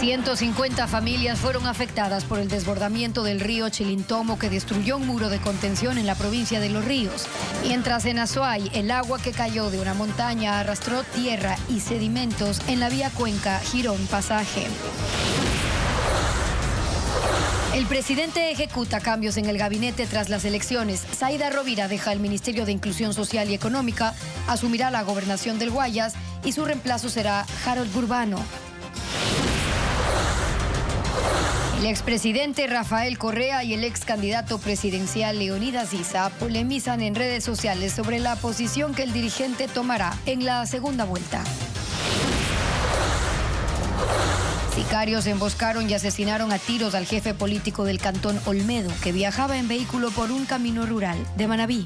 150 familias fueron afectadas por el desbordamiento del río Chilintomo, que destruyó un muro de contención en la provincia de Los Ríos. Mientras en Azuay, el agua que cayó de una montaña arrastró tierra y sedimentos en la vía Cuenca Girón Pasaje. El presidente ejecuta cambios en el gabinete tras las elecciones. Zaida Rovira deja el Ministerio de Inclusión Social y Económica, asumirá la gobernación del Guayas y su reemplazo será Harold Burbano. El expresidente Rafael Correa y el ex candidato presidencial Leonidas Issa polemizan en redes sociales sobre la posición que el dirigente tomará en la segunda vuelta. Sicarios emboscaron y asesinaron a tiros al jefe político del cantón Olmedo, que viajaba en vehículo por un camino rural de Manabí.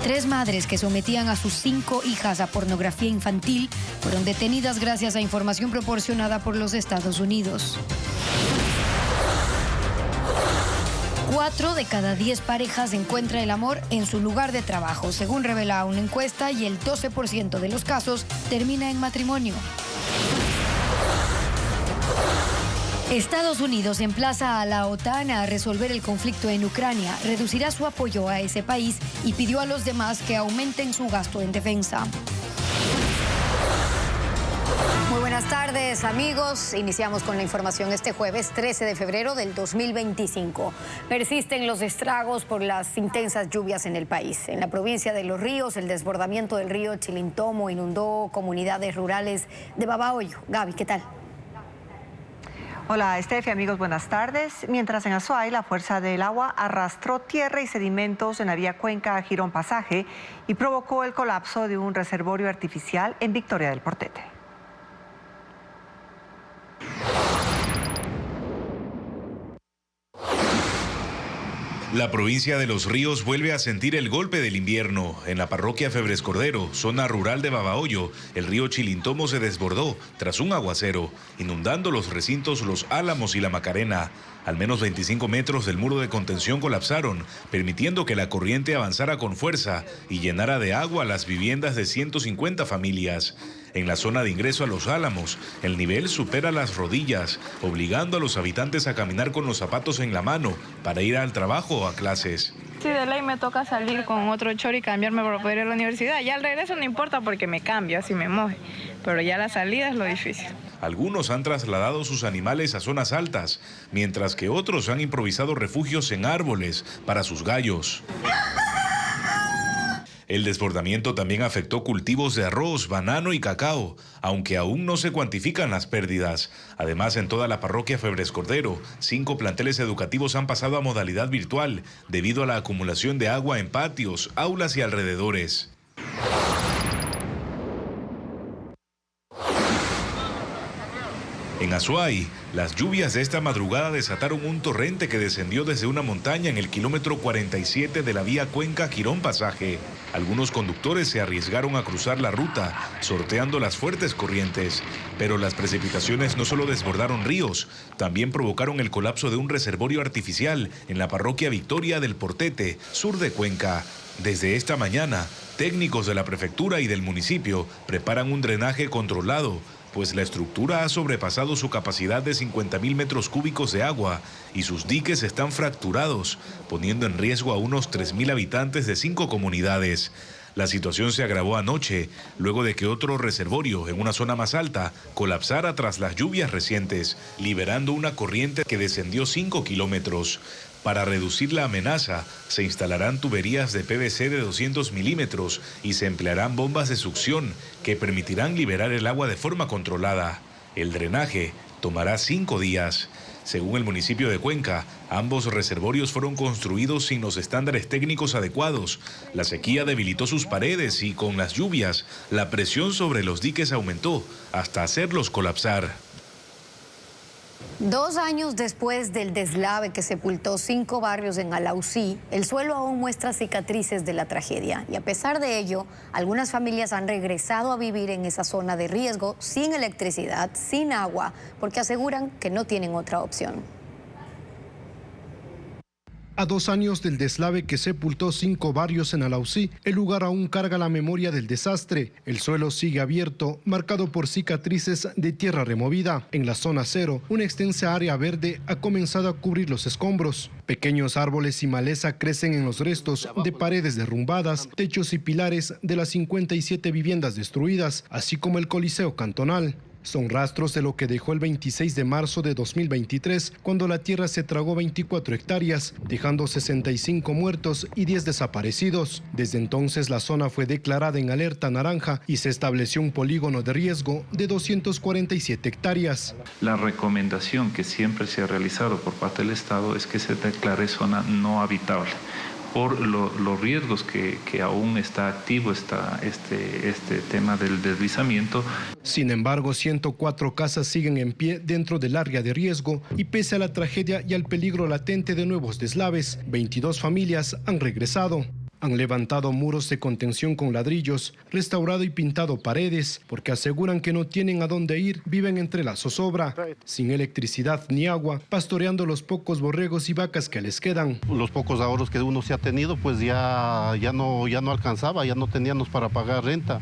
3 madres que sometían a sus 5 hijas a pornografía infantil fueron detenidas gracias a información proporcionada por los Estados Unidos. 4 de cada 10 parejas encuentra el amor en su lugar de trabajo, según revela una encuesta, y el 12% de los casos termina en matrimonio. Estados Unidos emplaza a la OTAN a resolver el conflicto en Ucrania, reducirá su apoyo a ese país y pidió a los demás que aumenten su gasto en defensa. Muy buenas tardes, amigos. Iniciamos con la información este jueves 13 de febrero del 2025. Persisten los estragos por las intensas lluvias en el país. En la provincia de Los Ríos, el desbordamiento del río Chilintomo inundó comunidades rurales de Babahoyo. Gaby, ¿qué tal? Hola, Estefi, amigos, buenas tardes. Mientras en Azuay, la fuerza del agua arrastró tierra y sedimentos en la vía Cuenca Girón Pasaje y provocó el colapso de un reservorio artificial en Victoria del Portete. La provincia de Los Ríos vuelve a sentir el golpe del invierno. En la parroquia Febres Cordero, zona rural de Babahoyo, el río Chilintomo se desbordó tras un aguacero, inundando los recintos Los Álamos y La Macarena. Al menos 25 metros del muro de contención colapsaron, permitiendo que la corriente avanzara con fuerza y llenara de agua las viviendas de 150 familias. En la zona de ingreso a Los Álamos, el nivel supera las rodillas, obligando a los habitantes a caminar con los zapatos en la mano para ir al trabajo o a clases. Sí, de ley me toca salir con otro chor y cambiarme para poder ir a la universidad. Ya al regreso no importa porque me cambio, así me moje, pero ya la salida es lo difícil. Algunos han trasladado sus animales a zonas altas, mientras que otros han improvisado refugios en árboles para sus gallos. El desbordamiento también afectó cultivos de arroz, banano y cacao, aunque aún no se cuantifican las pérdidas. Además, en toda la parroquia Febres Cordero, 5 planteles educativos han pasado a modalidad virtual debido a la acumulación de agua en patios, aulas y alrededores. En Azuay, las lluvias de esta madrugada desataron un torrente que descendió desde una montaña en el kilómetro 47 de la vía Cuenca Girón Pasaje. Algunos conductores se arriesgaron a cruzar la ruta, sorteando las fuertes corrientes. Pero las precipitaciones no solo desbordaron ríos, también provocaron el colapso de un reservorio artificial en la parroquia Victoria del Portete, sur de Cuenca. Desde esta mañana, técnicos de la prefectura y del municipio preparan un drenaje controlado, pues la estructura ha sobrepasado su capacidad de 50.000 metros cúbicos de agua y sus diques están fracturados, poniendo en riesgo a unos 3.000 habitantes de 5 comunidades. La situación se agravó anoche, luego de que otro reservorio en una zona más alta colapsara tras las lluvias recientes, liberando una corriente que descendió 5 kilómetros. Para reducir la amenaza, se instalarán tuberías de PVC de 200 milímetros y se emplearán bombas de succión que permitirán liberar el agua de forma controlada. El drenaje tomará 5 días. Según el municipio de Cuenca, ambos reservorios fueron construidos sin los estándares técnicos adecuados. La sequía debilitó sus paredes y con las lluvias, la presión sobre los diques aumentó hasta hacerlos colapsar. 2 años después del deslave que sepultó 5 barrios en Alausí, el suelo aún muestra cicatrices de la tragedia. Y a pesar de ello, algunas familias han regresado a vivir en esa zona de riesgo, sin electricidad, sin agua, porque aseguran que no tienen otra opción. A 2 años del deslave que sepultó 5 barrios en Alausí, el lugar aún carga la memoria del desastre. El suelo sigue abierto, marcado por cicatrices de tierra removida. En la zona cero, una extensa área verde ha comenzado a cubrir los escombros. Pequeños árboles y maleza crecen en los restos de paredes derrumbadas, techos y pilares de las 57 viviendas destruidas, así como el Coliseo Cantonal. Son rastros de lo que dejó el 26 de marzo de 2023, cuando la tierra se tragó 24 hectáreas, dejando 65 muertos y 10 desaparecidos. Desde entonces la zona fue declarada en alerta naranja y se estableció un polígono de riesgo de 247 hectáreas. La recomendación que siempre se ha realizado por parte del Estado es que se declare zona no habitable, por los riesgos que aún está activo este tema del deslizamiento. Sin embargo, 104 casas siguen en pie dentro del área de riesgo y pese a la tragedia y al peligro latente de nuevos deslaves, 22 familias han regresado. Han levantado muros de contención con ladrillos, restaurado y pintado paredes, porque aseguran que no tienen a dónde ir, viven entre la zozobra, sin electricidad ni agua, pastoreando los pocos borregos y vacas que les quedan. Los pocos ahorros que uno se ha tenido, pues ya no alcanzaba, ya no teníamos para pagar renta.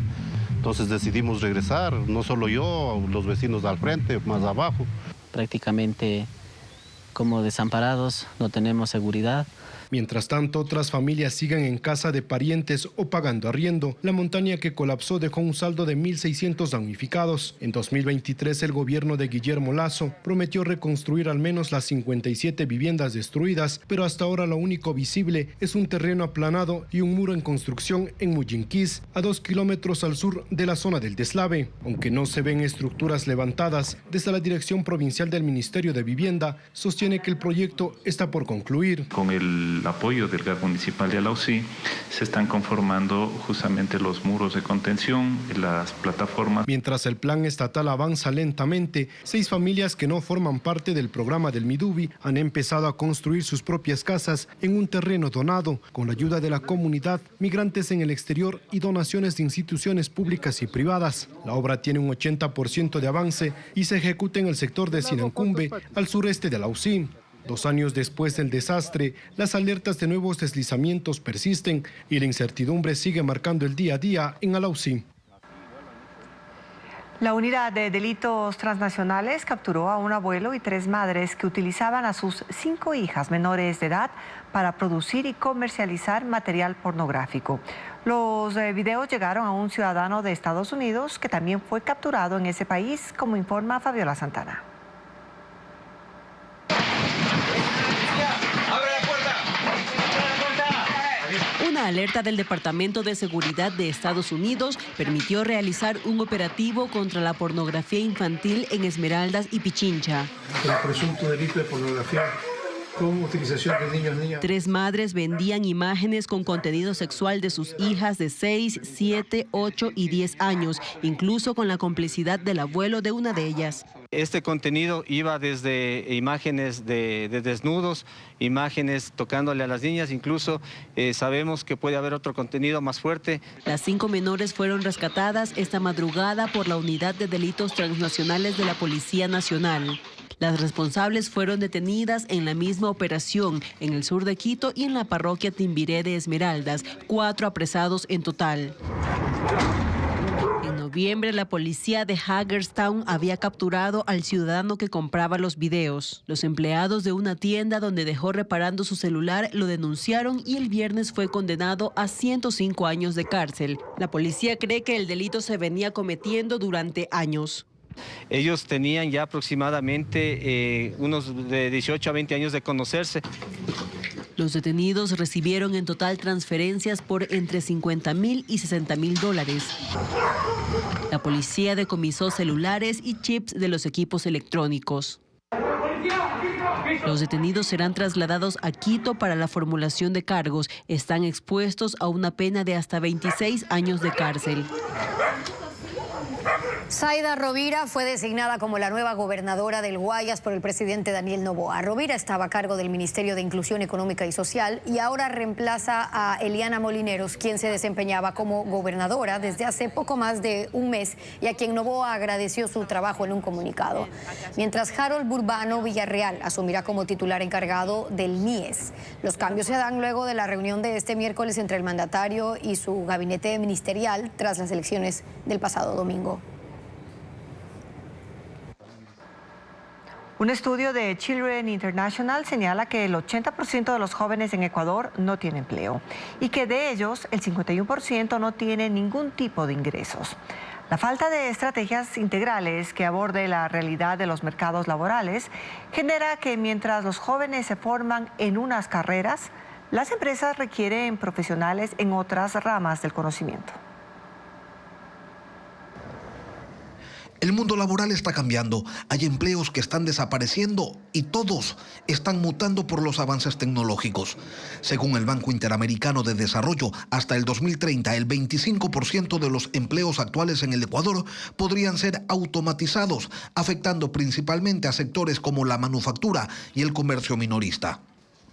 Entonces decidimos regresar, no solo yo, los vecinos al frente, más abajo. Prácticamente como desamparados, no tenemos seguridad. Mientras tanto, otras familias siguen en casa de parientes o pagando arriendo. La montaña que colapsó dejó un saldo de 1.600 damnificados. En 2023, el gobierno de Guillermo Lasso prometió reconstruir al menos las 57 viviendas destruidas, pero hasta ahora lo único visible es un terreno aplanado y un muro en construcción en Muyinquís, a 2 kilómetros al sur de la zona del deslave. Aunque no se ven estructuras levantadas, desde la Dirección Provincial del Ministerio de Vivienda sostiene que el proyecto está por concluir. Con el apoyo del GAC municipal de Alausí se están conformando justamente los muros de contención, las plataformas. Mientras el plan estatal avanza lentamente, 6 familias que no forman parte del programa del Midubi han empezado a construir sus propias casas en un terreno donado, con la ayuda de la comunidad, migrantes en el exterior y donaciones de instituciones públicas y privadas. La obra tiene un 80% de avance y se ejecuta en el sector de Sinancumbe, al sureste de Alausí. 2 años después del desastre, las alertas de nuevos deslizamientos persisten y la incertidumbre sigue marcando el día a día en Alausí. La unidad de delitos transnacionales capturó a un abuelo y 3 madres que utilizaban a sus 5 hijas menores de edad para producir y comercializar material pornográfico. Los videos llegaron a un ciudadano de Estados Unidos que también fue capturado en ese país, como informa Fabiola Santana. Una alerta del Departamento de Seguridad de Estados Unidos permitió realizar un operativo contra la pornografía infantil en Esmeraldas y Pichincha. El presunto delito de pornografía con utilización de niños y niñas. 3 madres vendían imágenes con contenido sexual de sus hijas de 6, 7, 8 y 10 años, incluso con la complicidad del abuelo de una de ellas. Este contenido iba desde imágenes de desnudos, imágenes tocándole a las niñas, incluso sabemos que puede haber otro contenido más fuerte. Las 5 menores fueron rescatadas esta madrugada por la Unidad de Delitos Transnacionales de la Policía Nacional. Las responsables fueron detenidas en la misma operación en el sur de Quito y en la parroquia Timbiré de Esmeraldas, 4 apresados en total. En noviembre, la policía de Hagerstown había capturado al ciudadano que compraba los videos. Los empleados de una tienda donde dejó reparando su celular lo denunciaron y el viernes fue condenado a 105 años de cárcel. La policía cree que el delito se venía cometiendo durante años. Ellos tenían ya aproximadamente unos de 18 a 20 años de conocerse. Los detenidos recibieron en total transferencias por entre $50,000 y $60,000. La policía decomisó celulares y chips de los equipos electrónicos. Los detenidos serán trasladados a Quito para la formulación de cargos. Están expuestos a una pena de hasta 26 años de cárcel. Zaida Rovira fue designada como la nueva gobernadora del Guayas por el presidente Daniel Noboa. Rovira estaba a cargo del Ministerio de Inclusión Económica y Social y ahora reemplaza a Eliana Molineros, quien se desempeñaba como gobernadora desde hace poco más de un mes y a quien Noboa agradeció su trabajo en un comunicado. Mientras Harold Burbano Villarreal asumirá como titular encargado del MIES. Los cambios se dan luego de la reunión de este miércoles entre el mandatario y su gabinete ministerial tras las elecciones del pasado domingo. Un estudio de Children International señala que el 80% de los jóvenes en Ecuador no tiene empleo y que de ellos el 51% no tiene ningún tipo de ingresos. La falta de estrategias integrales que aborde la realidad de los mercados laborales genera que mientras los jóvenes se forman en unas carreras, las empresas requieren profesionales en otras ramas del conocimiento. El mundo laboral está cambiando, hay empleos que están desapareciendo y todos están mutando por los avances tecnológicos. Según el Banco Interamericano de Desarrollo, hasta el 2030 el 25% de los empleos actuales en el Ecuador podrían ser automatizados, afectando principalmente a sectores como la manufactura y el comercio minorista.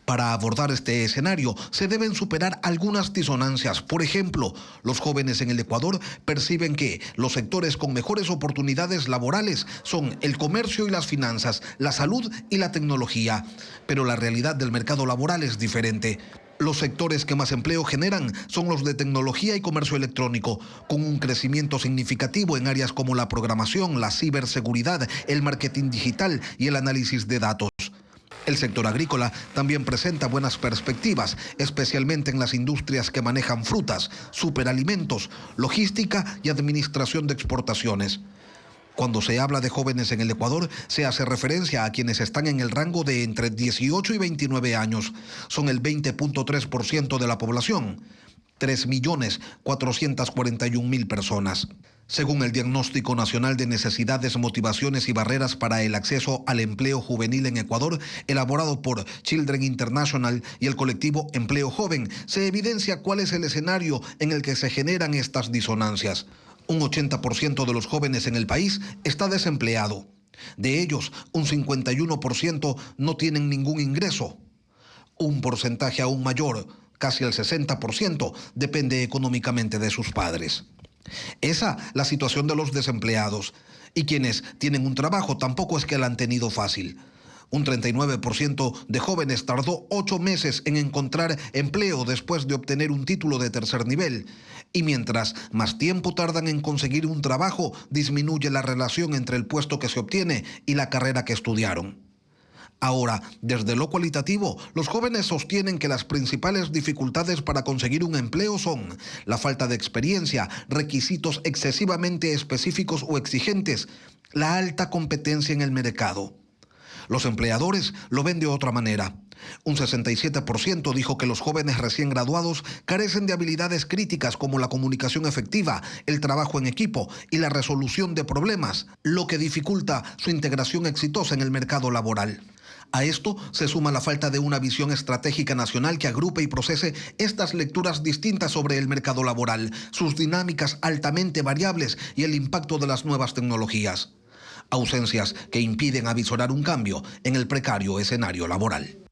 Para abordar este escenario se deben superar algunas disonancias. Por ejemplo, los jóvenes en el Ecuador perciben que los sectores con mejores oportunidades laborales son el comercio y las finanzas, la salud y la tecnología. Pero la realidad del mercado laboral es diferente. Los sectores que más empleo generan son los de tecnología y comercio electrónico, con un crecimiento significativo en áreas como la programación, la ciberseguridad, el marketing digital y el análisis de datos. El sector agrícola también presenta buenas perspectivas, especialmente en las industrias que manejan frutas, superalimentos, logística y administración de exportaciones. Cuando se habla de jóvenes en el Ecuador, se hace referencia a quienes están en el rango de entre 18 y 29 años. Son el 20.3% de la población, 3.441.000 personas. Según el Diagnóstico Nacional de Necesidades, Motivaciones y Barreras para el Acceso al Empleo Juvenil en Ecuador, elaborado por Children International y el colectivo Empleo Joven, se evidencia cuál es el escenario en el que se generan estas disonancias. Un 80% de los jóvenes en el país está desempleado. De ellos, un 51% no tienen ningún ingreso. Un porcentaje aún mayor, casi el 60%, depende económicamente de sus padres. Esa la situación de los desempleados. Y quienes tienen un trabajo tampoco es que la han tenido fácil. Un 39% de jóvenes tardó 8 meses en encontrar empleo después de obtener un título de tercer nivel. Y mientras más tiempo tardan en conseguir un trabajo, disminuye la relación entre el puesto que se obtiene y la carrera que estudiaron. Ahora, desde lo cualitativo, los jóvenes sostienen que las principales dificultades para conseguir un empleo son la falta de experiencia, requisitos excesivamente específicos o exigentes, la alta competencia en el mercado. Los empleadores lo ven de otra manera. Un 67% dijo que los jóvenes recién graduados carecen de habilidades críticas como la comunicación efectiva, el trabajo en equipo y la resolución de problemas, lo que dificulta su integración exitosa en el mercado laboral. A esto se suma la falta de una visión estratégica nacional que agrupe y procese estas lecturas distintas sobre el mercado laboral, sus dinámicas altamente variables y el impacto de las nuevas tecnologías. Ausencias que impiden avisorar un cambio en el precario escenario laboral.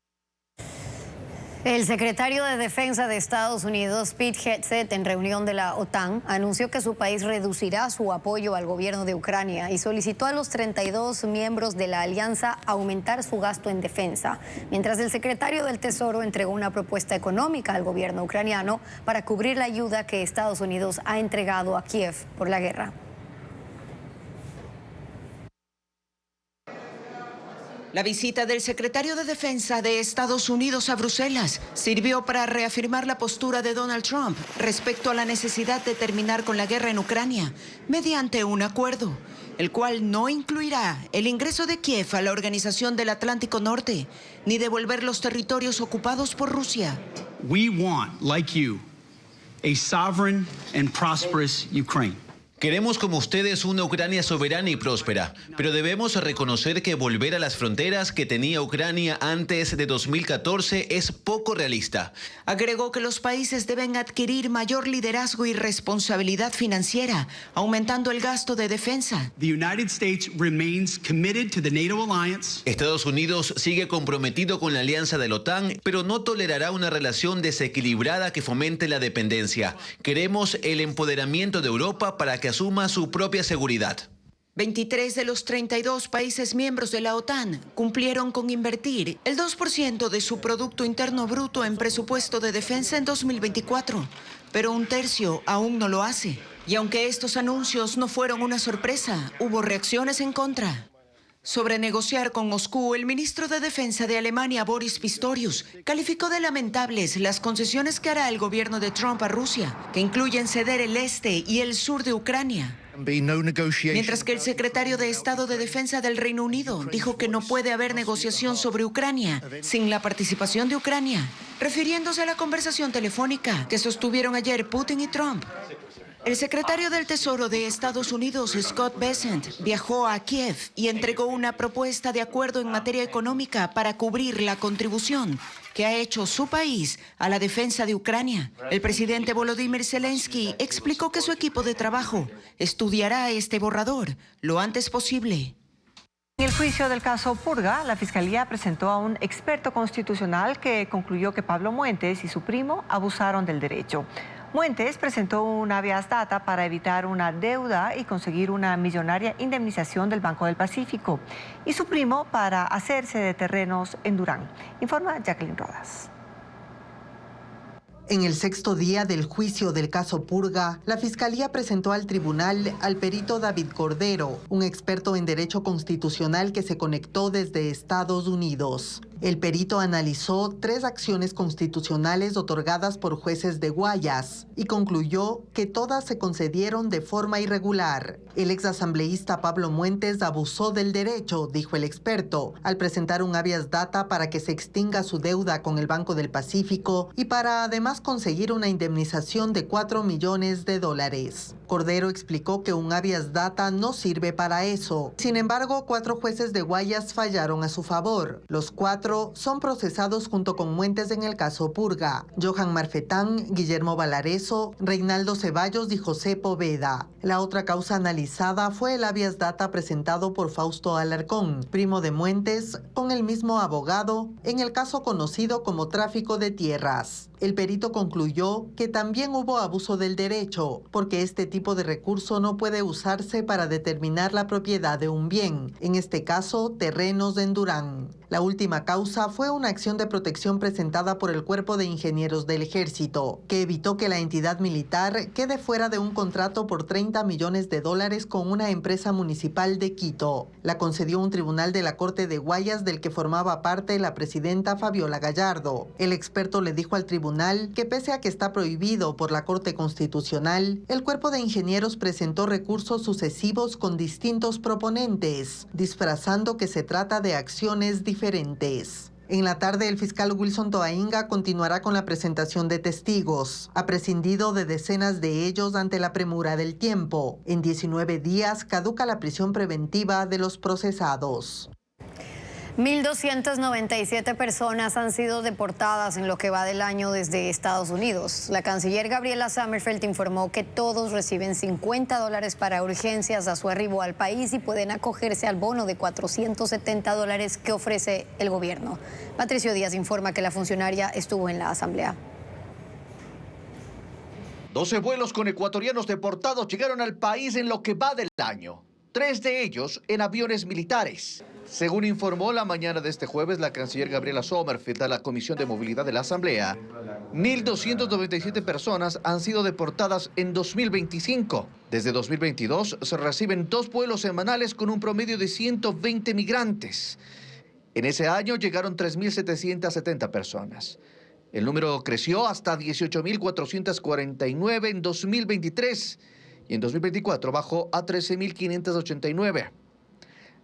El secretario de Defensa de Estados Unidos, Pete Hegseth, en reunión de la OTAN, anunció que su país reducirá su apoyo al gobierno de Ucrania y solicitó a los 32 miembros de la alianza aumentar su gasto en defensa, mientras el secretario del Tesoro entregó una propuesta económica al gobierno ucraniano para cubrir la ayuda que Estados Unidos ha entregado a Kiev por la guerra. La visita del secretario de Defensa de Estados Unidos a Bruselas sirvió para reafirmar la postura de Donald Trump respecto a la necesidad de terminar con la guerra en Ucrania mediante un acuerdo, el cual no incluirá el ingreso de Kiev a la Organización del Atlántico Norte ni devolver los territorios ocupados por Rusia. We want, like you, a sovereign and prosperous Ukraine. Queremos como ustedes una Ucrania soberana y próspera, pero debemos reconocer que volver a las fronteras que tenía Ucrania antes de 2014 es poco realista. Agregó que los países deben adquirir mayor liderazgo y responsabilidad financiera, aumentando el gasto de defensa. Estados Unidos sigue comprometido con la alianza de la OTAN, pero no tolerará una relación desequilibrada que fomente la dependencia. Queremos el empoderamiento de Europa para que asuma su propia seguridad. 23 de los 32 países miembros de la OTAN cumplieron con invertir el 2% de su Producto Interno Bruto en presupuesto de defensa en 2024, pero un tercio aún no lo hace. Y aunque estos anuncios no fueron una sorpresa, hubo reacciones en contra. Sobre negociar con Moscú, el ministro de Defensa de Alemania, Boris Pistorius, calificó de lamentables las concesiones que hará el gobierno de Trump a Rusia, que incluyen ceder el este y el sur de Ucrania. Mientras que el secretario de Estado de Defensa del Reino Unido dijo que no puede haber negociación sobre Ucrania sin la participación de Ucrania, refiriéndose a la conversación telefónica que sostuvieron ayer Putin y Trump. El secretario del Tesoro de Estados Unidos, Scott Bessent, viajó a Kiev y entregó una propuesta de acuerdo en materia económica para cubrir la contribución que ha hecho su país a la defensa de Ucrania. El presidente Volodymyr Zelensky explicó que su equipo de trabajo estudiará este borrador lo antes posible. En el juicio del caso Purga, la Fiscalía presentó a un experto constitucional que concluyó que Pablo Muentes y su primo abusaron del derecho. Muentes presentó un habeas data para evitar una deuda y conseguir una millonaria indemnización del Banco del Pacífico, y su primo para hacerse de terrenos en Durán. Informa Jacqueline Rodas. En el sexto día del juicio del caso Purga, la Fiscalía presentó al tribunal al perito David Cordero, un experto en derecho constitucional que se conectó desde Estados Unidos. El perito analizó 3 acciones constitucionales otorgadas por jueces de Guayas y concluyó que todas se concedieron de forma irregular. El exasambleísta Pablo Muentes abusó del derecho, dijo el experto, al presentar un habeas data para que se extinga su deuda con el Banco del Pacífico y para además conseguir una indemnización de $4 millones. Cordero explicó que un habeas data no sirve para eso. Sin embargo, 4 jueces de Guayas fallaron a su favor. Los 4 son procesados junto con Muentes en el caso Purga: Johan Marfetán, Guillermo Valareso, Reinaldo Ceballos y José Poveda. La otra causa analizada fue el habeas data presentado por Fausto Alarcón, primo de Muentes, con el mismo abogado, en el caso conocido como tráfico de tierras. El perito concluyó que también hubo abuso del derecho, porque este tipo de recurso no puede usarse para determinar la propiedad de un bien, en este caso, terrenos en Durán. La última causa fue una acción de protección presentada por el Cuerpo de Ingenieros del Ejército, que evitó que la entidad militar quede fuera de un contrato por $30 millones con una empresa municipal de Quito. La concedió un tribunal de la Corte de Guayas del que formaba parte la presidenta Fabiola Gallardo. El experto le dijo al tribunal que pese a que está prohibido por la Corte Constitucional, el Cuerpo de Ingenieros presentó recursos sucesivos con distintos proponentes, disfrazando que se trata de acciones diferentes. En la tarde, el fiscal Wilson Toainga continuará con la presentación de testigos. Ha prescindido de decenas de ellos ante la premura del tiempo. En 19 días caduca la prisión preventiva de los procesados. 1.297 personas han sido deportadas en lo que va del año desde Estados Unidos. La canciller Gabriela Sommerfeld informó que todos reciben $50 para urgencias a su arribo al país y pueden acogerse al bono de $470 que ofrece el gobierno. Patricio Díaz informa que la funcionaria estuvo en la asamblea. 12 vuelos con ecuatorianos deportados llegaron al país en lo que va del año. 3 de ellos en aviones militares. Según informó la mañana de este jueves la canciller Gabriela Sommerfeld a la Comisión de Movilidad de la Asamblea, 1.297 personas han sido deportadas en 2025. Desde 2022 se reciben 2 vuelos semanales con un promedio de 120 migrantes. En ese año llegaron 3.770 personas. El número creció hasta 18.449 en 2023 y en 2024 bajó a 13.589.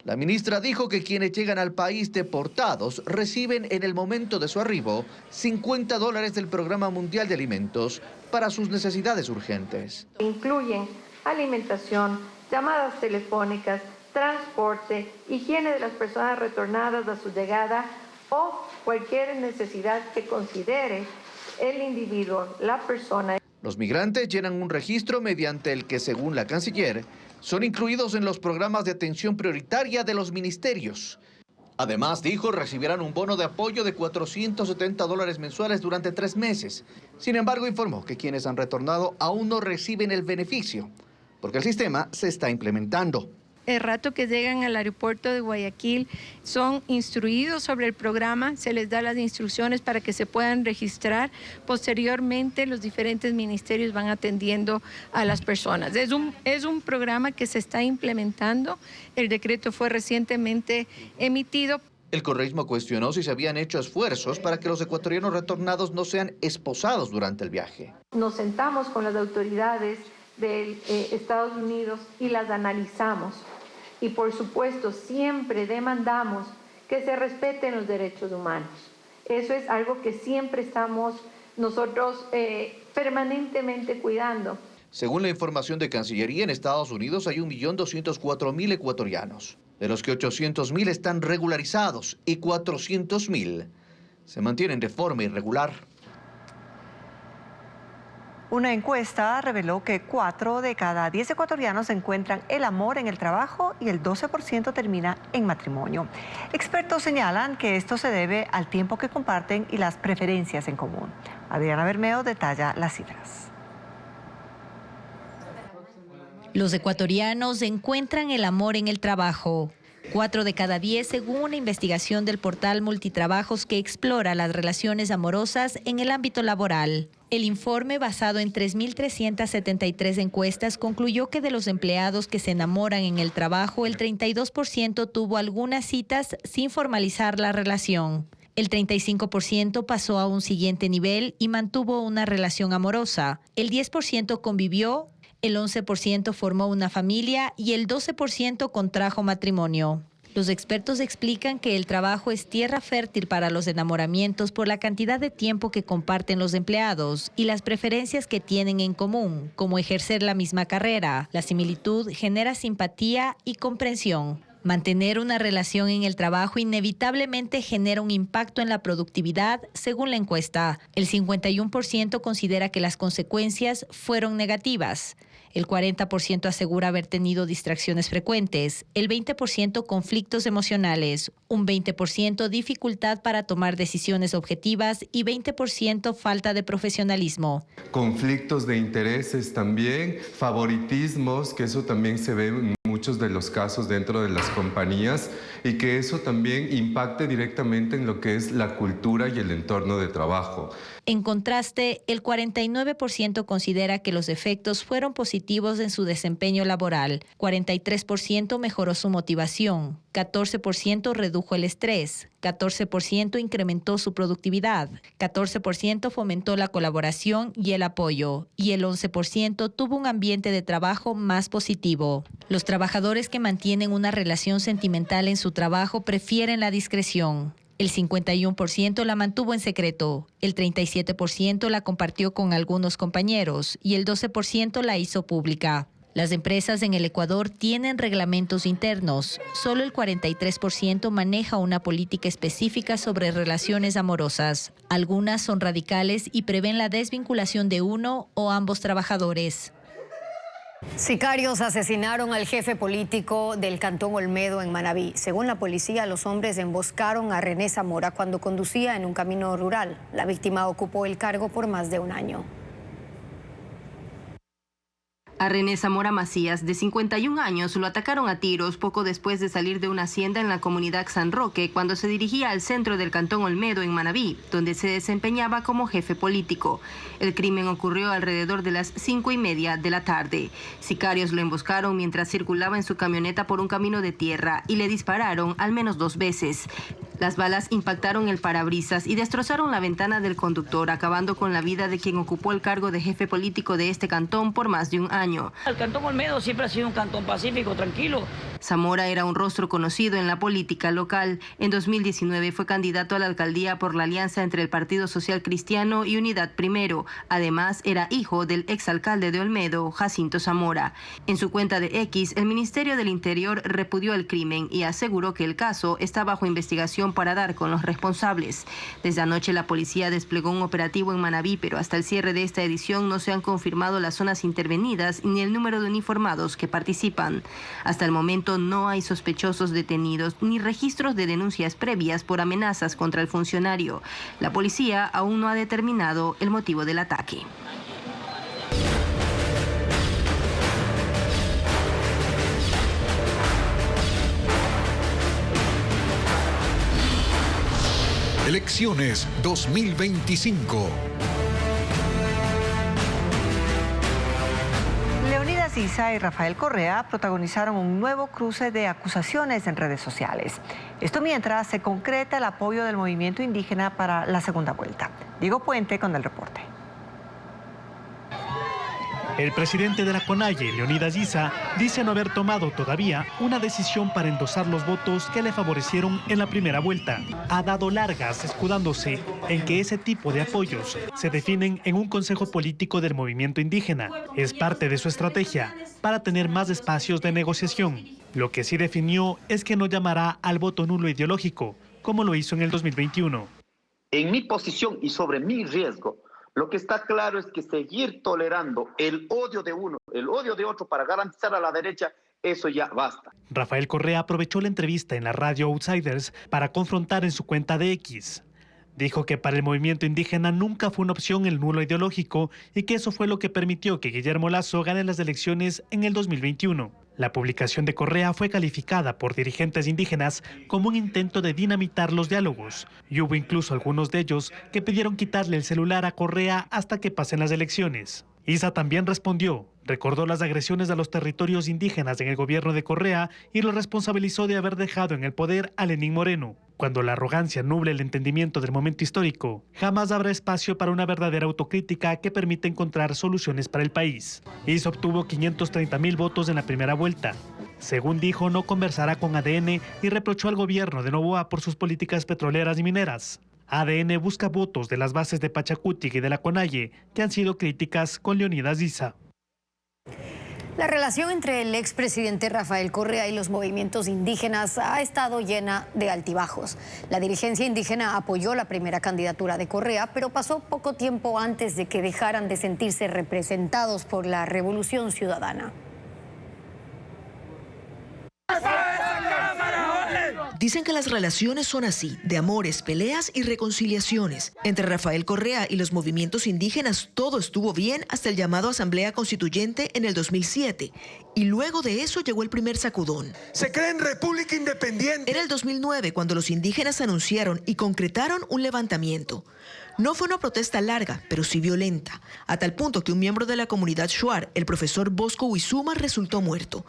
La ministra dijo que quienes llegan al país deportados reciben en el momento de su arribo $50 del Programa Mundial de Alimentos para sus necesidades urgentes. Incluyen alimentación, llamadas telefónicas, transporte, higiene de las personas retornadas a su llegada o cualquier necesidad que considere el individuo, la persona. Los migrantes llenan un registro mediante el que, según la canciller, son incluidos en los programas de atención prioritaria de los ministerios. Además, dijo, recibirán un bono de apoyo de $470 mensuales durante 3 meses. Sin embargo, informó que quienes han retornado aún no reciben el beneficio, porque el sistema se está implementando. El rato que llegan al aeropuerto de Guayaquil son instruidos sobre el programa, se les da las instrucciones para que se puedan registrar. Posteriormente, los diferentes ministerios van atendiendo a las personas. Es un programa que se está implementando. El decreto fue recientemente emitido. El correísmo cuestionó si se habían hecho esfuerzos para que los ecuatorianos retornados no sean esposados durante el viaje. Nos sentamos con las autoridades de Estados Unidos y las analizamos. Y por supuesto siempre demandamos que se respeten los derechos humanos. Eso es algo que siempre estamos nosotros permanentemente cuidando. Según la información de Cancillería, en Estados Unidos hay 1.204.000 ecuatorianos, de los que 800.000 están regularizados y 400.000 se mantienen de forma irregular. Una encuesta reveló que 4 de cada 10 ecuatorianos encuentran el amor en el trabajo y el 12% termina en matrimonio. Expertos señalan que esto se debe al tiempo que comparten y las preferencias en común. Adriana Bermeo detalla las cifras. Los ecuatorianos encuentran el amor en el trabajo. 4 de cada 10 según una investigación del portal Multitrabajos que explora las relaciones amorosas en el ámbito laboral. El informe, basado en 3.373 encuestas, concluyó que de los empleados que se enamoran en el trabajo, el 32% tuvo algunas citas sin formalizar la relación. El 35% pasó a un siguiente nivel y mantuvo una relación amorosa. El 10% convivió, el 11% formó una familia y el 12% contrajo matrimonio. Los expertos explican que el trabajo es tierra fértil para los enamoramientos por la cantidad de tiempo que comparten los empleados y las preferencias que tienen en común, como ejercer la misma carrera. La similitud genera simpatía y comprensión. Mantener una relación en el trabajo inevitablemente genera un impacto en la productividad, según la encuesta. El 51% considera que las consecuencias fueron negativas. El 40% asegura haber tenido distracciones frecuentes, el 20% conflictos emocionales, un 20% dificultad para tomar decisiones objetivas y 20% falta de profesionalismo. Conflictos de intereses también, favoritismos, que eso también se ve en muchos de los casos dentro de las compañías y que eso también impacte directamente en lo que es la cultura y el entorno de trabajo. En contraste, el 49% considera que los efectos fueron positivos en su desempeño laboral, 43% mejoró su motivación, 14% redujo el estrés, 14% incrementó su productividad, 14% fomentó la colaboración y el apoyo, y el 11% tuvo un ambiente de trabajo más positivo. Los trabajadores que mantienen una relación sentimental en su trabajo prefieren la discreción. El 51% la mantuvo en secreto, el 37% la compartió con algunos compañeros y el 12% la hizo pública. Las empresas en el Ecuador tienen reglamentos internos. Solo el 43% maneja una política específica sobre relaciones amorosas. Algunas son radicales y prevén la desvinculación de uno o ambos trabajadores. Sicarios asesinaron al jefe político del Cantón Olmedo en Manabí. Según la policía, los hombres emboscaron a René Zamora cuando conducía en un camino rural. La víctima ocupó el cargo por más de un año. A René Zamora Macías, de 51 años, lo atacaron a tiros poco después de salir de una hacienda en la comunidad San Roque cuando se dirigía al centro del Cantón Olmedo en Manabí, donde se desempeñaba como jefe político. El crimen ocurrió alrededor de las 5:30 de la tarde. Sicarios lo emboscaron mientras circulaba en su camioneta por un camino de tierra y le dispararon al menos 2 veces. Las balas impactaron el parabrisas y destrozaron la ventana del conductor, acabando con la vida de quien ocupó el cargo de jefe político de este cantón por más de un año. El Cantón Olmedo siempre ha sido un cantón pacífico, tranquilo. Zamora era un rostro conocido en la política local. En 2019 fue candidato a la alcaldía por la alianza entre el Partido Social Cristiano y Unidad Primero. Además, era hijo del exalcalde de Olmedo, Jacinto Zamora. En su cuenta de X, el Ministerio del Interior repudió el crimen y aseguró que el caso está bajo investigación para dar con los responsables. Desde anoche la policía desplegó un operativo en Manabí, pero hasta el cierre de esta edición no se han confirmado las zonas intervenidas ni el número de uniformados que participan. Hasta el momento no hay sospechosos detenidos ni registros de denuncias previas por amenazas contra el funcionario. La policía aún no ha determinado el motivo del ataque. Elecciones 2025. Leonidas Issa y Rafael Correa protagonizaron un nuevo cruce de acusaciones en redes sociales. Esto mientras se concreta el apoyo del movimiento indígena para la segunda vuelta. Diego Puente con el reporte. El presidente de la CONAIE, Leonidas Issa, dice no haber tomado todavía una decisión para endosar los votos que le favorecieron en la primera vuelta. Ha dado largas escudándose en que ese tipo de apoyos se definen en un consejo político del movimiento indígena. Es parte de su estrategia para tener más espacios de negociación. Lo que sí definió es que no llamará al voto nulo ideológico, como lo hizo en el 2021. En mi posición y sobre mi riesgo, lo que está claro es que seguir tolerando el odio de uno, el odio de otro para garantizar a la derecha, eso ya basta. Rafael Correa aprovechó la entrevista en la radio Outsiders para confrontar en su cuenta de X. Dijo que para el movimiento indígena nunca fue una opción el nulo ideológico y que eso fue lo que permitió que Guillermo Lasso gane las elecciones en el 2021. La publicación de Correa fue calificada por dirigentes indígenas como un intento de dinamitar los diálogos, y hubo incluso algunos de ellos que pidieron quitarle el celular a Correa hasta que pasen las elecciones. Issa también respondió, recordó las agresiones a los territorios indígenas en el gobierno de Correa y lo responsabilizó de haber dejado en el poder a Lenín Moreno. Cuando la arrogancia nuble el entendimiento del momento histórico, jamás habrá espacio para una verdadera autocrítica que permita encontrar soluciones para el país. Issa obtuvo 530,000 votos en la primera vuelta. Según dijo, no conversará con ADN y reprochó al gobierno de Noboa por sus políticas petroleras y mineras. ADN busca votos de las bases de Pachacutic y de la CONAIE, que han sido críticas con Leonidas Issa. La relación entre el expresidente Rafael Correa y los movimientos indígenas ha estado llena de altibajos. La dirigencia indígena apoyó la primera candidatura de Correa, pero pasó poco tiempo antes de que dejaran de sentirse representados por la Revolución Ciudadana. Dicen que las relaciones son así, de amores, peleas y reconciliaciones. Entre Rafael Correa y los movimientos indígenas todo estuvo bien hasta el llamado Asamblea Constituyente en el 2007. Y luego de eso llegó el primer sacudón. Se cree en República Independiente. Era el 2009 cuando los indígenas anunciaron y concretaron un levantamiento. No fue una protesta larga, pero sí violenta, a tal punto que un miembro de la comunidad Shuar, el profesor Bosco Huizuma, resultó muerto.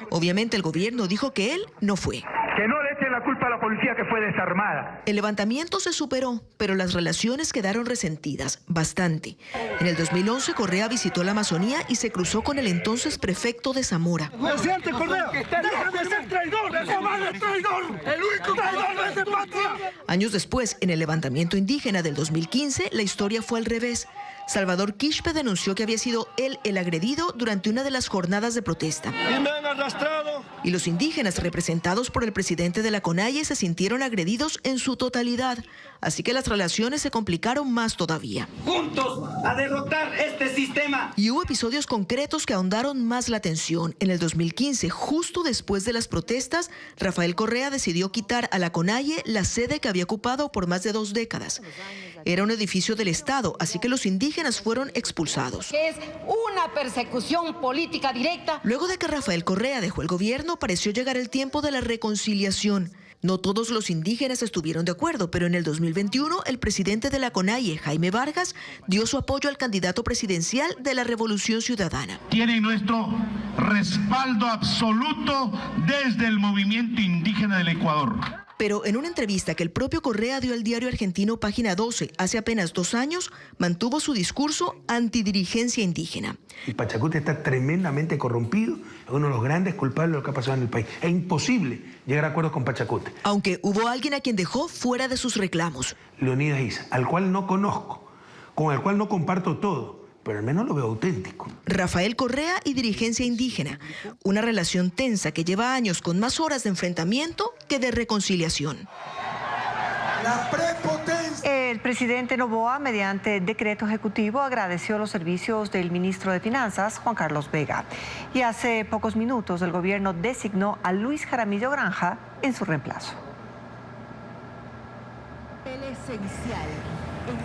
Obviamente el gobierno dijo que él no fue. Que no le echen la culpa a la policía que fue desarmada. El levantamiento se superó, pero las relaciones quedaron resentidas, bastante. En el 2011 Correa visitó la Amazonía y se cruzó con el entonces prefecto de Zamora. Presidente Correa, déjame ser traidor, cobarde traidor, el único traidor de esta patria. Años después, en el levantamiento indígena del 2015, la historia fue al revés. Salvador Quispe denunció que había sido él el agredido durante una de las jornadas de protesta. Y me han arrastrado. Y los indígenas representados por el presidente de la CONAIE se sintieron agredidos en su totalidad. Así que las relaciones se complicaron más todavía. ¡Juntos a derrotar este sistema! Y hubo episodios concretos que ahondaron más la tensión. En el 2015, justo después de las protestas, Rafael Correa decidió quitar a la CONAIE la sede que había ocupado por más de 2 décadas. Era un edificio del Estado, así que los indígenas fueron expulsados. Es una persecución política directa. Luego de que Rafael Correa dejó el gobierno, pareció llegar el tiempo de la reconciliación. No todos los indígenas estuvieron de acuerdo, pero en el 2021 el presidente de la CONAIE, Jaime Vargas, dio su apoyo al candidato presidencial de la Revolución Ciudadana. Tienen nuestro respaldo absoluto desde el movimiento indígena del Ecuador. pero en una entrevista que el propio Correa dio al diario argentino Página 12 hace apenas 2 años, mantuvo su discurso antidirigencia indígena. El Pachacuti está tremendamente corrompido, es uno de los grandes culpables de lo que ha pasado en el país. Es imposible llegar a acuerdos con Pachacuti. Aunque hubo alguien a quien dejó fuera de sus reclamos. Leonidas Issa, al cual no conozco, con el cual no comparto todo, pero al menos lo veo auténtico. Rafael Correa y dirigencia indígena, una relación tensa que lleva años con más horas de enfrentamiento que de reconciliación. El presidente Noboa, mediante decreto ejecutivo, agradeció los servicios del ministro de Finanzas, Juan Carlos Vega. Y hace pocos minutos el gobierno designó a Luis Jaramillo Granja en su reemplazo.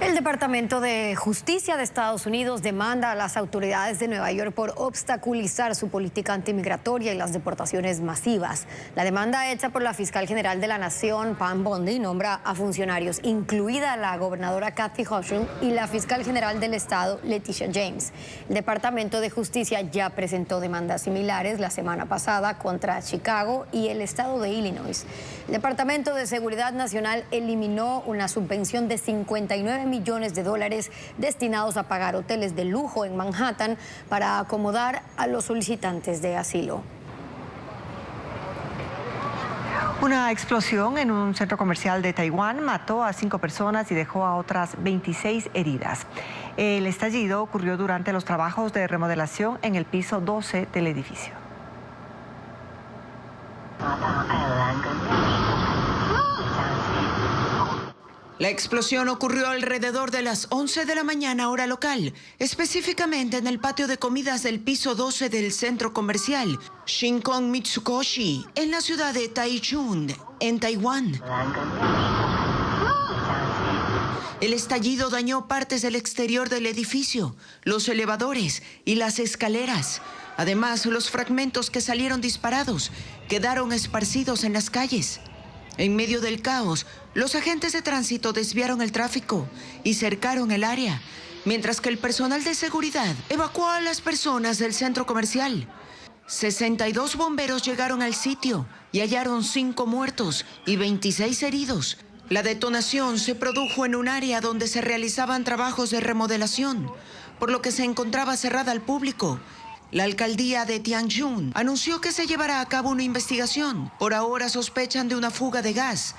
El Departamento de Justicia de Estados Unidos demanda a las autoridades de Nueva York por obstaculizar su política antimigratoria y las deportaciones masivas. La demanda hecha por la fiscal general de la Nación, Pam Bondi, nombra a funcionarios, incluida la gobernadora Kathy Hochul y la fiscal general del estado, Leticia James. El Departamento de Justicia ya presentó demandas similares la semana pasada contra Chicago y el estado de Illinois. El Departamento de Seguridad Nacional eliminó una subvención de $59 millones destinados a pagar hoteles de lujo en Manhattan para acomodar a los solicitantes de asilo. Una explosión en un centro comercial de Taiwán mató a 5 personas y dejó a otras 26 heridas. El estallido ocurrió durante los trabajos de remodelación en el piso 12 del edificio. La explosión ocurrió alrededor de las 11 de la mañana hora local, específicamente en el patio de comidas del piso 12 del centro comercial Shin-Kong Mitsukoshi, en la ciudad de Taichung, en Taiwán. El estallido dañó partes del exterior del edificio, los elevadores y las escaleras. Además, los fragmentos que salieron disparados quedaron esparcidos en las calles. En medio del caos, los agentes de tránsito desviaron el tráfico y cercaron el área, mientras que el personal de seguridad evacuó a las personas del centro comercial. 62 bomberos llegaron al sitio y hallaron 5 muertos y 26 heridos. La detonación se produjo en un área donde se realizaban trabajos de remodelación, por lo que se encontraba cerrada al público. La alcaldía de Tianjin anunció que se llevará a cabo una investigación. Por ahora sospechan de una fuga de gas.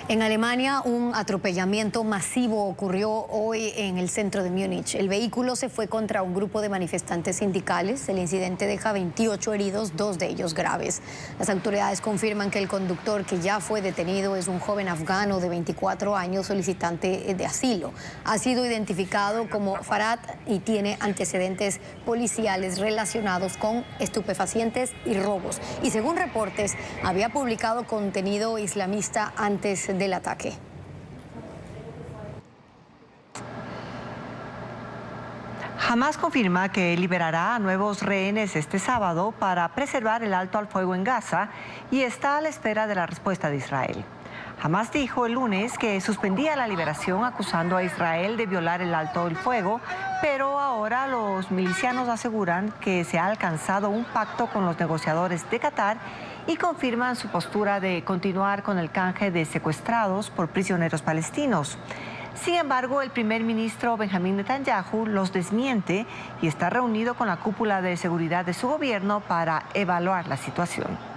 En Alemania, un atropellamiento masivo ocurrió hoy en el centro de Múnich. El vehículo se fue contra un grupo de manifestantes sindicales. El incidente deja 28 heridos, 2 de ellos graves. Las autoridades confirman que el conductor, que ya fue detenido, es un joven afgano de 24 años solicitante de asilo. Ha sido identificado como Farad y tiene antecedentes policiales relacionados con estupefacientes y robos. Y según reportes, había publicado contenido islamista antes del ataque. Hamás confirma que liberará a nuevos rehenes este sábado para preservar el alto al fuego en Gaza y está a la espera de la respuesta de Israel. Hamás dijo el lunes que suspendía la liberación acusando a Israel de violar el alto al fuego, pero ahora los milicianos aseguran que se ha alcanzado un pacto con los negociadores de Qatar y confirman su postura de continuar con el canje de secuestrados por prisioneros palestinos. Sin embargo, el primer ministro Benjamín Netanyahu los desmiente y está reunido con la cúpula de seguridad de su gobierno para evaluar la situación.